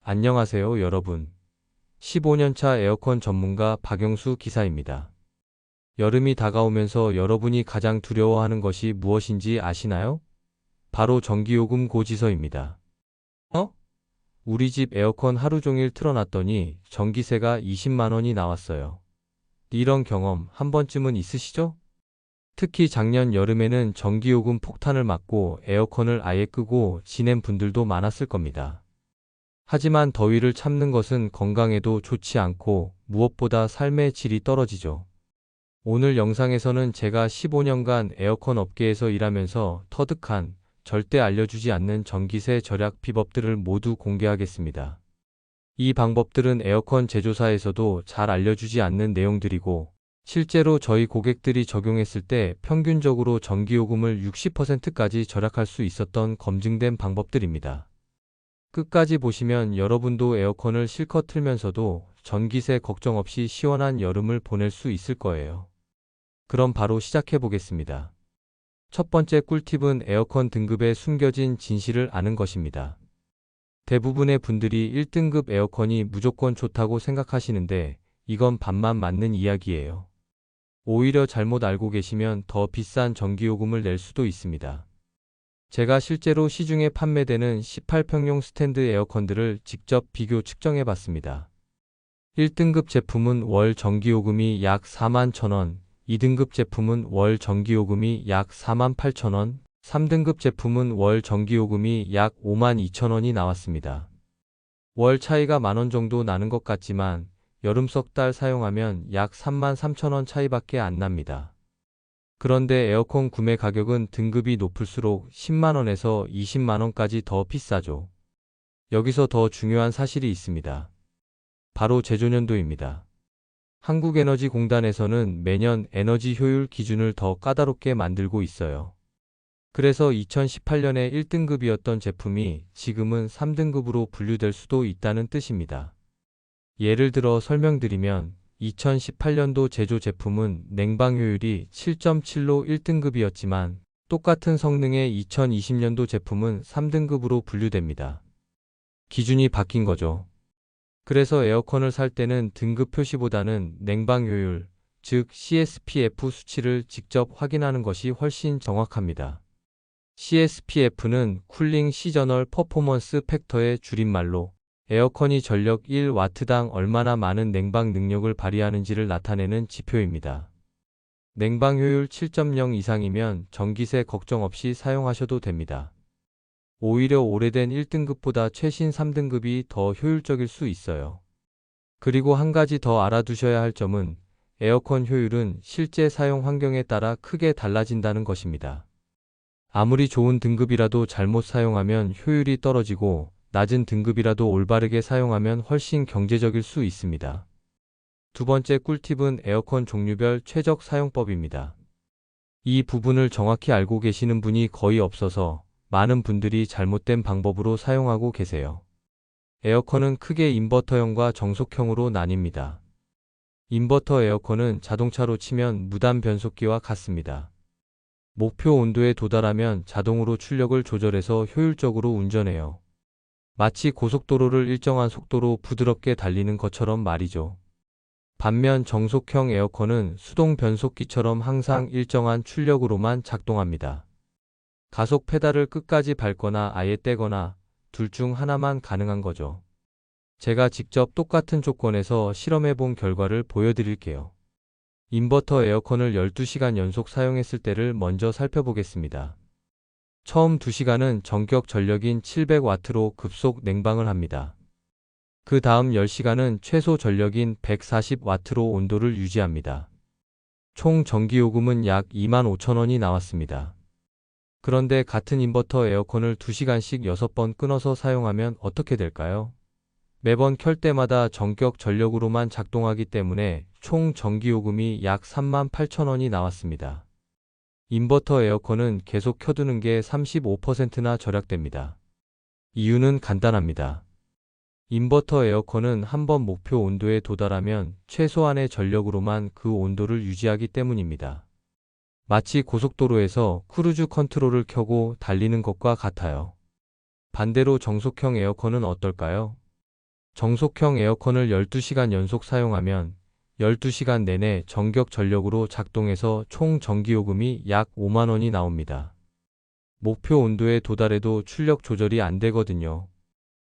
안녕하세요, 여러분. 15년차 에어컨 전문가 박영수 기사입니다. 여름이 다가오면서 여러분이 가장 두려워하는 것이 무엇인지 아시나요? 바로 전기요금 고지서입니다. 우리 집 에어컨 하루 종일 틀어놨더니 전기세가 20만 원이 나왔어요. 이런 경험 한 번쯤은 있으시죠? 특히 작년 여름에는 전기요금 폭탄을 맞고 에어컨을 아예 끄고 지낸 분들도 많았을 겁니다. 하지만 더위를 참는 것은 건강에도 좋지 않고 무엇보다 삶의 질이 떨어지죠. 오늘 영상에서는 제가 15년간 에어컨 업계에서 일하면서 터득한 절대 알려주지 않는 전기세 절약 비법들을 모두 공개하겠습니다. 이 방법들은 에어컨 제조사에서도 잘 알려주지 않는 내용들이고 실제로 저희 고객들이 적용했을 때 평균적으로 전기요금을 60%까지 절약할 수 있었던 검증된 방법들입니다. 끝까지 보시면 여러분도 에어컨을 실컷 틀면서도 전기세 걱정 없이 시원한 여름을 보낼 수 있을 거예요. 그럼 바로 시작해 보겠습니다. 첫 번째 꿀팁은 에어컨 등급에 숨겨진 진실을 아는 것입니다. 대부분의 분들이 1등급 에어컨이 무조건 좋다고 생각하시는데 이건 반만 맞는 이야기예요. 오히려 잘못 알고 계시면 더 비싼 전기요금을 낼 수도 있습니다. 제가 실제로 시중에 판매되는 18평용 스탠드 에어컨들을 직접 비교 측정해 봤습니다. 1등급 제품은 월 전기요금이 약 41,000원, 2등급 제품은 월 전기요금이 약 48,000원, 3등급 제품은 월 전기요금이 약 52,000원이 나왔습니다. 월 차이가 만원 정도 나는 것 같지만 여름 석 달 사용하면 약 33,000원 차이밖에 안 납니다. 그런데 에어컨 구매 가격은 등급이 높을수록 10만원에서 20만원까지 더 비싸죠. 여기서 더 중요한 사실이 있습니다. 바로 제조년도입니다. 한국에너지공단에서는 매년 에너지 효율 기준을 더 까다롭게 만들고 있어요. 그래서 2018년에 1등급이었던 제품이 지금은 3등급으로 분류될 수도 있다는 뜻입니다. 예를 들어 설명드리면 2018년도 제조 제품은 냉방 효율이 7.7로 1등급이었지만 똑같은 성능의 2020년도 제품은 3등급으로 분류됩니다. 기준이 바뀐 거죠. 그래서 에어컨을 살 때는 등급 표시보다는 냉방 효율, 즉 CSPF 수치를 직접 확인하는 것이 훨씬 정확합니다. CSPF는 쿨링 시저널 퍼포먼스 팩터의 줄임말로 에어컨이 전력 1W당 얼마나 많은 냉방 능력을 발휘하는지를 나타내는 지표입니다. 냉방 효율 7.0 이상이면 전기세 걱정 없이 사용하셔도 됩니다. 오히려 오래된 1등급보다 최신 3등급이 더 효율적일 수 있어요. 그리고 한 가지 더 알아두셔야 할 점은 에어컨 효율은 실제 사용 환경에 따라 크게 달라진다는 것입니다. 아무리 좋은 등급이라도 잘못 사용하면 효율이 떨어지고 낮은 등급이라도 올바르게 사용하면 훨씬 경제적일 수 있습니다. 두 번째 꿀팁은 에어컨 종류별 최적 사용법입니다. 이 부분을 정확히 알고 계시는 분이 거의 없어서 많은 분들이 잘못된 방법으로 사용하고 계세요. 에어컨은 크게 인버터형과 정속형으로 나뉩니다. 인버터 에어컨은 자동차로 치면 무단 변속기와 같습니다. 목표 온도에 도달하면 자동으로 출력을 조절해서 효율적으로 운전해요. 마치 고속도로를 일정한 속도로 부드럽게 달리는 것처럼 말이죠. 반면 정속형 에어컨은 수동 변속기처럼 항상 일정한 출력으로만 작동합니다. 가속 페달을 끝까지 밟거나 아예 떼거나 둘 중 하나만 가능한 거죠. 제가 직접 똑같은 조건에서 실험해 본 결과를 보여드릴게요. 인버터 에어컨을 12시간 연속 사용했을 때를 먼저 살펴보겠습니다. 처음 2시간은 전격 전력인 700W로 급속 냉방을 합니다. 그 다음 10시간은 최소 전력인 140W로 온도를 유지합니다. 총 전기요금은 약 25,000원이 나왔습니다. 그런데 같은 인버터 에어컨을 2시간씩 6번 끊어서 사용하면 어떻게 될까요? 매번 켤 때마다 전격 전력으로만 작동하기 때문에 총 전기요금이 약 38,000원이 나왔습니다. 인버터 에어컨은 계속 켜두는 게 35%나 절약됩니다. 이유는 간단합니다. 인버터 에어컨은 한번 목표 온도에 도달하면 최소한의 전력으로만 그 온도를 유지하기 때문입니다. 마치 고속도로에서 크루즈 컨트롤을 켜고 달리는 것과 같아요. 반대로 정속형 에어컨은 어떨까요? 정속형 에어컨을 12시간 연속 사용하면 12시간 내내 전격 전력으로 작동해서 총 전기요금이 약 5만 원이 나옵니다. 목표 온도에 도달해도 출력 조절이 안 되거든요.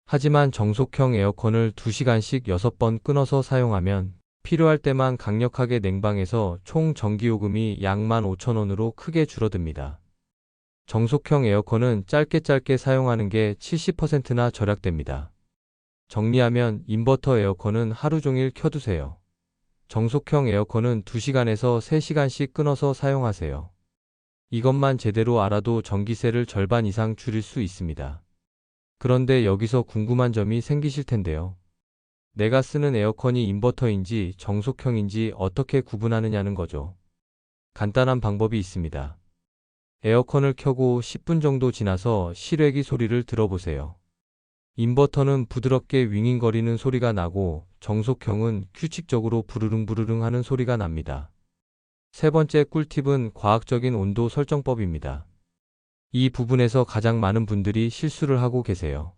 하지만 정속형 에어컨을 2시간씩 6번 끊어서 사용하면 필요할 때만 강력하게 냉방해서 총 전기요금이 약 15,000원으로 크게 줄어듭니다. 정속형 에어컨은 짧게 사용하는 게 70%나 절약됩니다. 정리하면 인버터 에어컨은 하루 종일 켜두세요. 정속형 에어컨은 2시간에서 3시간씩 끊어서 사용하세요. 이것만 제대로 알아도 전기세를 절반 이상 줄일 수 있습니다. 그런데 여기서 궁금한 점이 생기실 텐데요. 내가 쓰는 에어컨이 인버터인지 정속형인지 어떻게 구분하느냐는 거죠. 간단한 방법이 있습니다. 에어컨을 켜고 10분 정도 지나서 실외기 소리를 들어보세요. 인버터는 부드럽게 윙윙거리는 소리가 나고 정속형은 규칙적으로 부르릉 하는 소리가 납니다. 세 번째 꿀팁은 과학적인 온도 설정법입니다. 이 부분에서 가장 많은 분들이 실수를 하고 계세요.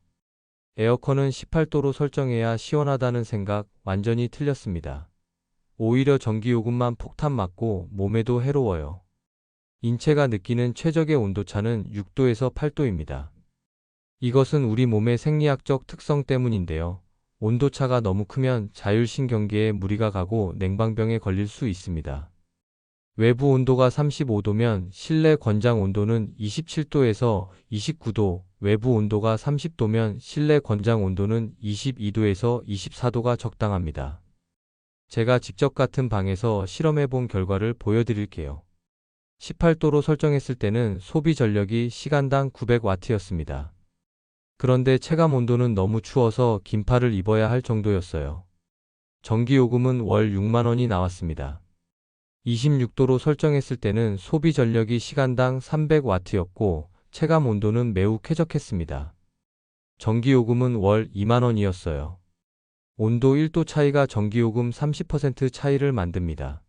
에어컨은 18도로 설정해야 시원하다는 생각 완전히 틀렸습니다. 오히려 전기요금만 폭탄 맞고 몸에도 해로워요. 인체가 느끼는 최적의 온도차는 6도에서 8도입니다. 이것은 우리 몸의 생리학적 특성 때문인데요. 온도차가 너무 크면 자율신경계에 무리가 가고 냉방병에 걸릴 수 있습니다. 외부 온도가 35도면 실내 권장 온도는 27도에서 29도, 외부 온도가 30도면 실내 권장 온도는 22도에서 24도가 적당합니다. 제가 직접 같은 방에서 실험해 본 결과를 보여드릴게요. 18도로 설정했을 때는 소비 전력이 시간당 900W였습니다. 그런데 체감 온도는 너무 추워서 긴팔을 입어야 할 정도였어요. 전기요금은 월 6만 원이 나왔습니다. 26도로 설정했을 때는 소비 전력이 시간당 300W였고 체감 온도는 매우 쾌적했습니다. 전기요금은 월 2만 원이었어요. 온도 1도 차이가 전기요금 30% 차이를 만듭니다.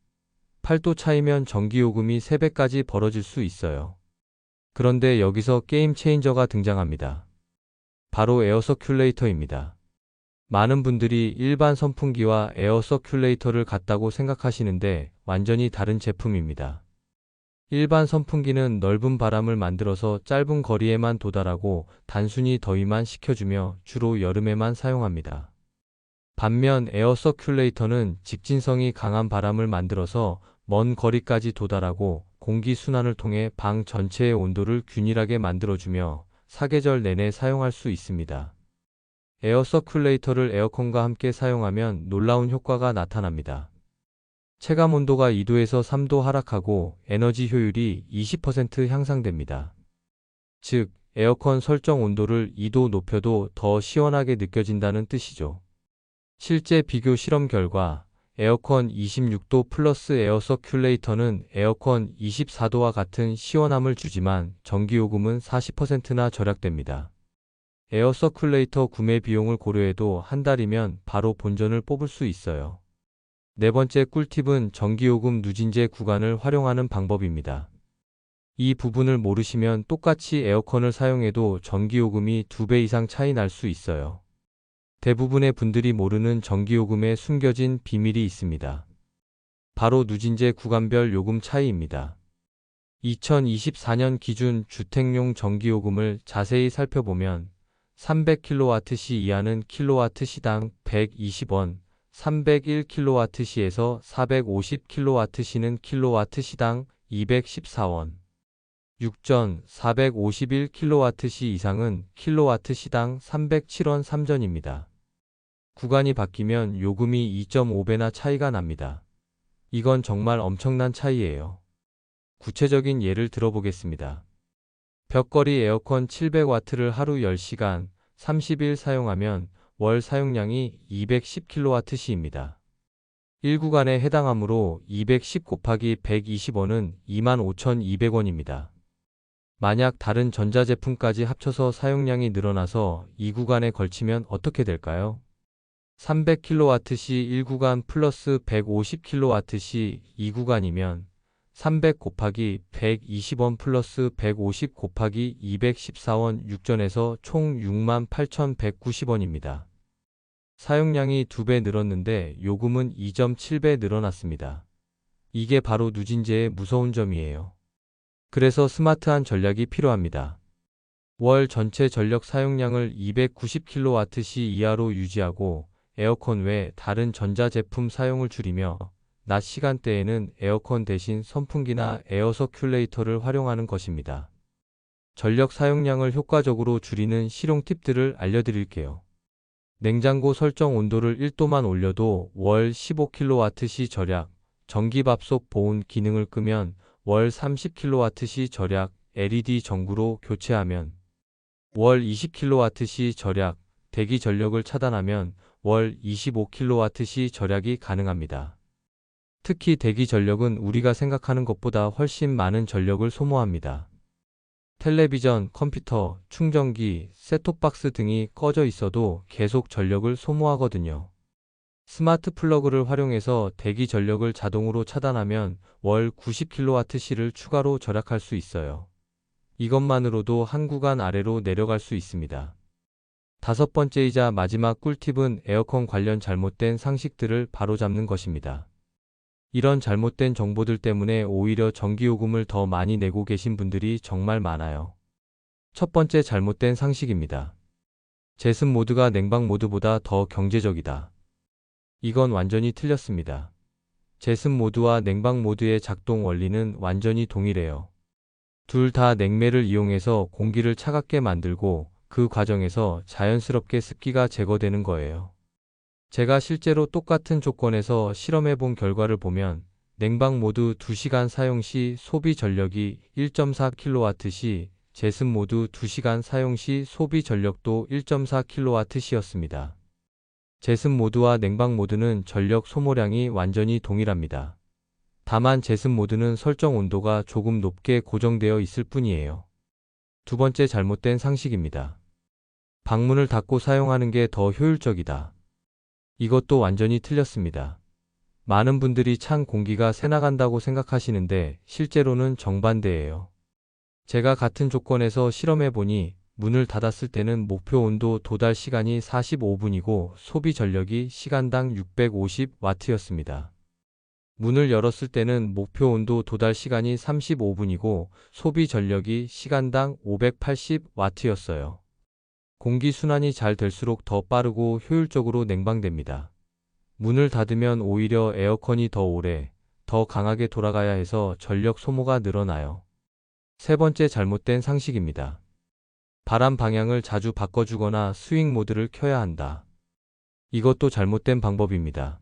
8도 차이면 전기요금이 3배까지 벌어질 수 있어요. 그런데 여기서 게임 체인저가 등장합니다. 바로 에어 서큘레이터입니다. 많은 분들이 일반 선풍기와 에어 서큘레이터를 같다고 생각하시는데 완전히 다른 제품입니다. 일반 선풍기는 넓은 바람을 만들어서 짧은 거리에만 도달하고 단순히 더위만 식혀주며 주로 여름에만 사용합니다. 반면 에어 서큘레이터는 직진성이 강한 바람을 만들어서 먼 거리까지 도달하고 공기 순환을 통해 방 전체의 온도를 균일하게 만들어주며 사계절 내내 사용할 수 있습니다. 에어 서큘레이터를 에어컨과 함께 사용하면 놀라운 효과가 나타납니다. 체감 온도가 2도에서 3도 하락하고 에너지 효율이 20% 향상됩니다. 즉, 에어컨 설정 온도를 2도 높여도 더 시원하게 느껴진다는 뜻이죠. 실제 비교 실험 결과 에어컨 26도 플러스 에어 서큘레이터는 에어컨 24도와 같은 시원함을 주지만 전기요금은 40%나 절약됩니다. 에어 서큘레이터 구매 비용을 고려해도 한 달이면 바로 본전을 뽑을 수 있어요. 네 번째 꿀팁은 전기요금 누진제 구간을 활용하는 방법입니다. 이 부분을 모르시면 똑같이 에어컨을 사용해도 전기요금이 2배 이상 차이 날 수 있어요. 대부분의 분들이 모르는 전기요금에 숨겨진 비밀이 있습니다. 바로 누진제 구간별 요금 차이입니다. 2024년 기준 주택용 전기요금을 자세히 살펴보면 300kWh 이하는 킬로와트시당 120원, 301kWh에서 450kWh는 킬로와트시당 214원, 6전 451kWh 이상은 킬로와트시당 307원 3전입니다. 구간이 바뀌면 요금이 2.5배나 차이가 납니다. 이건 정말 엄청난 차이예요. 구체적인 예를 들어보겠습니다. 벽걸이 에어컨 700W를 하루 10시간, 30일 사용하면 월 사용량이 210kWh입니다. 1구간에 해당하므로 210 곱하기 120원은 25,200원입니다. 만약 다른 전자제품까지 합쳐서 사용량이 늘어나서 2구간에 걸치면 어떻게 될까요? 300kWh 1구간 플러스 150kWh 2구간이면 300 곱하기 120원 플러스 150 곱하기 214원 6전에서 총 68,190원입니다. 사용량이 2배 늘었는데 요금은 2.7배 늘어났습니다. 이게 바로 누진제의 무서운 점이에요. 그래서 스마트한 전략이 필요합니다. 월 전체 전력 사용량을 290kWh 이하로 유지하고 에어컨 외 다른 전자제품 사용을 줄이며 낮 시간대에는 에어컨 대신 선풍기나 에어 서큘레이터를 활용하는 것입니다. 전력 사용량을 효과적으로 줄이는 실용 팁들을 알려드릴게요. 냉장고 설정 온도를 1도만 올려도 월 15kWh 절약, 전기밥솥 보온 기능을 끄면 월 30kWh 절약, LED 전구로 교체하면 월 20kWh 절약, 대기 전력을 차단하면 월 25kWh 절약이 가능합니다. 특히 대기 전력은 우리가 생각하는 것보다 훨씬 많은 전력을 소모합니다. 텔레비전, 컴퓨터, 충전기, 셋톱박스 등이 꺼져 있어도 계속 전력을 소모하거든요. 스마트 플러그를 활용해서 대기 전력을 자동으로 차단하면 월 90kWh를 추가로 절약할 수 있어요. 이것만으로도 한 구간 아래로 내려갈 수 있습니다. 5번째이자 마지막 꿀팁은 에어컨 관련 잘못된 상식들을 바로잡는 것입니다. 이런 잘못된 정보들 때문에 오히려 전기요금을 더 많이 내고 계신 분들이 정말 많아요. 첫 번째 잘못된 상식입니다. 제습 모드가 냉방 모드보다 더 경제적이다. 이건 완전히 틀렸습니다. 제습 모드와 냉방 모드의 작동 원리는 완전히 동일해요. 둘 다 냉매를 이용해서 공기를 차갑게 만들고 그 과정에서 자연스럽게 습기가 제거되는 거예요. 제가 실제로 똑같은 조건에서 실험해 본 결과를 보면 냉방 모드 2시간 사용 시 소비 전력이 1.4kWh, 제습 모드 2시간 사용 시 소비 전력도 1.4kWh였습니다. 제습 모드와 냉방 모드는 전력 소모량이 완전히 동일합니다. 다만 제습 모드는 설정 온도가 조금 높게 고정되어 있을 뿐이에요. 두 번째 잘못된 상식입니다. 방문을 닫고 사용하는 게 더 효율적이다. 이것도 완전히 틀렸습니다. 많은 분들이 찬 공기가 새나간다고 생각하시는데 실제로는 정반대예요. 제가 같은 조건에서 실험해 보니 문을 닫았을 때는 목표 온도 도달 시간이 45분이고 소비 전력이 시간당 650W였습니다. 문을 열었을 때는 목표 온도 도달 시간이 35분이고 소비 전력이 시간당 580W였어요. 공기 순환이 잘 될수록 더 빠르고 효율적으로 냉방됩니다. 문을 닫으면 오히려 에어컨이 더 오래, 더 강하게 돌아가야 해서 전력 소모가 늘어나요. 세 번째 잘못된 상식입니다. 바람 방향을 자주 바꿔주거나 스윙 모드를 켜야 한다. 이것도 잘못된 방법입니다.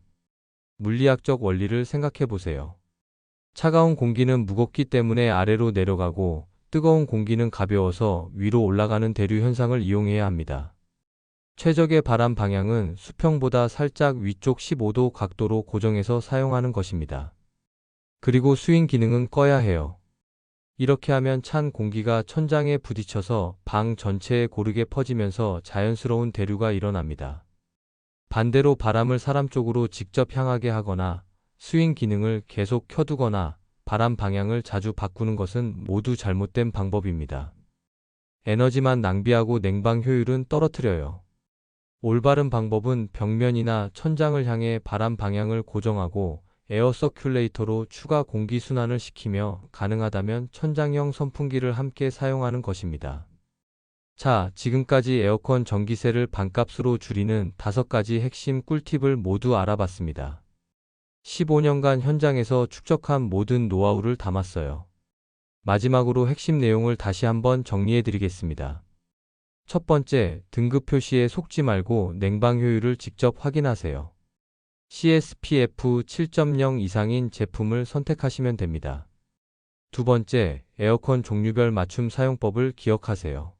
물리학적 원리를 생각해 보세요. 차가운 공기는 무겁기 때문에 아래로 내려가고 뜨거운 공기는 가벼워서 위로 올라가는 대류 현상을 이용해야 합니다. 최적의 바람 방향은 수평보다 살짝 위쪽 15도 각도로 고정해서 사용하는 것입니다. 그리고 스윙 기능은 꺼야 해요. 이렇게 하면 찬 공기가 천장에 부딪혀서 방 전체에 고르게 퍼지면서 자연스러운 대류가 일어납니다. 반대로 바람을 사람 쪽으로 직접 향하게 하거나 스윙 기능을 계속 켜두거나 바람 방향을 자주 바꾸는 것은 모두 잘못된 방법입니다. 에너지만 낭비하고 냉방 효율은 떨어뜨려요. 올바른 방법은 벽면이나 천장을 향해 바람 방향을 고정하고 에어 서큘레이터로 추가 공기 순환을 시키며 가능하다면 천장형 선풍기를 함께 사용하는 것입니다. 자, 지금까지 에어컨 전기세를 반값으로 줄이는 5가지 핵심 꿀팁을 모두 알아봤습니다. 15년간 현장에서 축적한 모든 노하우를 담았어요. 마지막으로 핵심 내용을 다시 한번 정리해 드리겠습니다. 첫 번째, 등급 표시에 속지 말고 냉방 효율을 직접 확인하세요. CSPF 7.0 이상인 제품을 선택하시면 됩니다. 두 번째, 에어컨 종류별 맞춤 사용법을 기억하세요.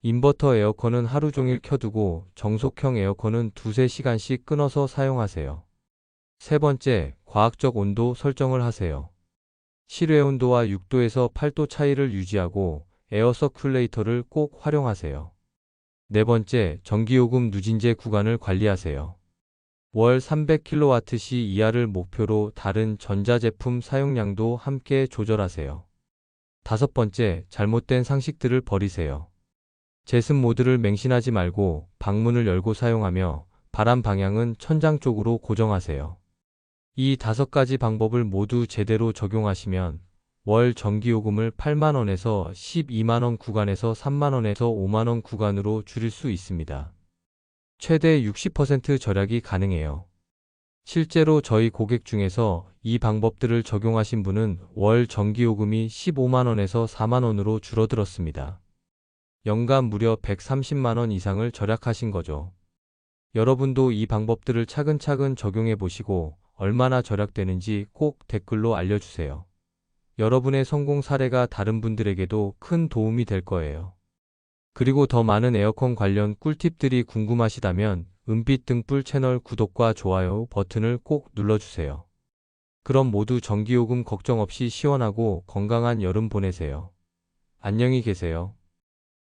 인버터 에어컨은 하루 종일 켜두고 정속형 에어컨은 2~3시간씩 끊어서 사용하세요. 세 번째, 과학적 온도 설정을 하세요. 실외 온도와 6도에서 8도 차이를 유지하고 에어 서큘레이터를 꼭 활용하세요. 네 번째, 전기요금 누진제 구간을 관리하세요. 월 300kWh 이하를 목표로 다른 전자제품 사용량도 함께 조절하세요. 다섯 번째, 잘못된 상식들을 버리세요. 제습 모드를 맹신하지 말고 방문을 열고 사용하며 바람 방향은 천장 쪽으로 고정하세요. 이 5가지 방법을 모두 제대로 적용하시면 월 전기요금을 8만원에서 12만원 구간에서 3만원에서 5만원 구간으로 줄일 수 있습니다. 최대 60% 절약이 가능해요. 실제로 저희 고객 중에서 이 방법들을 적용하신 분은 월 전기요금이 15만원에서 4만원으로 줄어들었습니다. 연간 무려 130만원 이상을 절약하신 거죠. 여러분도 이 방법들을 차근차근 적용해 보시고 얼마나 절약되는지 꼭 댓글로 알려주세요. 여러분의 성공 사례가 다른 분들에게도 큰 도움이 될 거예요. 그리고 더 많은 에어컨 관련 꿀팁들이 궁금하시다면 은빛 등불 채널 구독과 좋아요 버튼을 꼭 눌러주세요. 그럼 모두 전기요금 걱정 없이 시원하고 건강한 여름 보내세요. 안녕히 계세요.